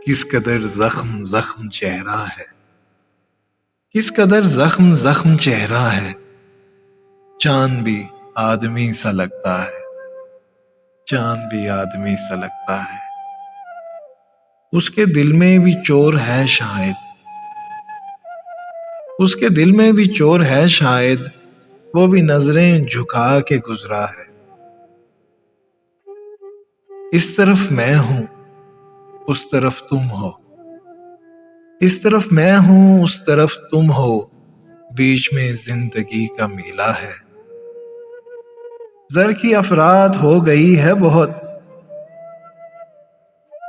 کس قدر زخم زخم چہرہ ہے، کس قدر زخم زخم چہرہ ہے، چاند بھی آدمی سا لگتا ہے، چاند بھی آدمی سا لگتا ہے، اس کے دل میں بھی چور ہے شاید، اس کے دل میں بھی چور ہے شاید، وہ بھی نظریں جھکا کے گزرا ہے۔ اس طرف میں ہوں اس طرف تم ہو، اس طرف میں ہوں اس طرف تم ہو، بیچ میں زندگی کا میلہ ہے۔ زر کی افراد ہو گئی ہے بہت،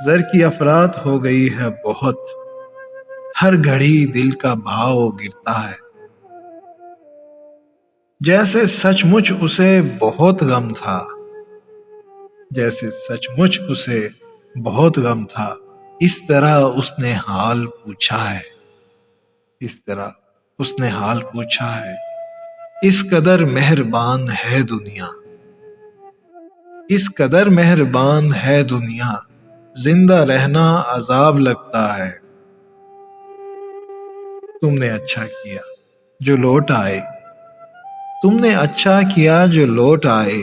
زر کی افراد ہو گئی ہے بہت، ہر گھڑی دل کا بھاؤ گرتا ہے، جیسے سچ مچ اسے بہت غم تھا، جیسے سچ مچ اسے بہت غم تھا، اس طرح اس نے حال پوچھا ہے، اس طرح اس نے حال پوچھا ہے۔ اس قدر مہربان ہے دنیا، اس قدر مہربان ہے دنیا، زندہ رہنا عذاب لگتا ہے۔ تم نے اچھا کیا جو لوٹ آئے، تم نے اچھا کیا جو لوٹ آئے،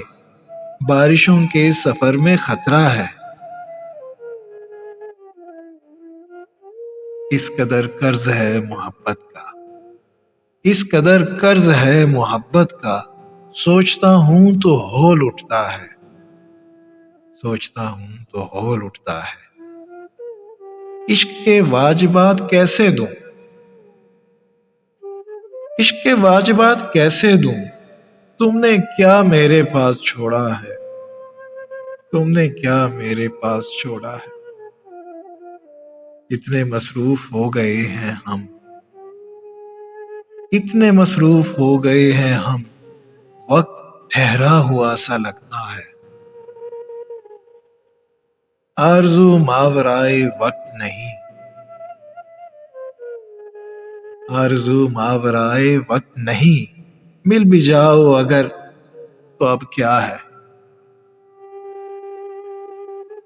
بارشوں کے سفر میں خطرہ ہے۔ اس قدر قرض ہے محبت کا، اس قدر قرض ہے محبت کا، سوچتا ہوں تو ہول اٹھتا ہے، سوچتا ہوں تو ہول اٹھتا ہے۔ عشق کے واجبات کیسے دوں، عشق کے واجبات کیسے دوں، تم نے کیا میرے پاس چھوڑا ہے، تم نے کیا میرے پاس چھوڑا ہے۔ اتنے مصروف ہو گئے ہیں ہم، اتنے مصروف ہو گئے ہیں ہم، وقت ٹھہرا ہوا سا لگتا ہے۔ آرزو ماورائے وقت نہیں، آرزو ماورائے وقت نہیں، مل بھی جاؤ اگر تو اب کیا ہے۔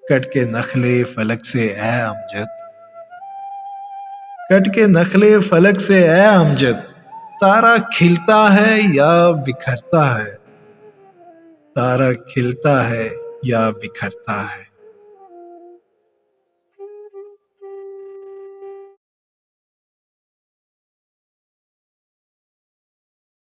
کٹ کے نخلے فلک سے اے امجد، کٹ کے نخلے فلک سے اے امجد، تارا کھلتا ہے یا بکھرتا ہے، تارا کھلتا ہے یا بکھرتا ہے۔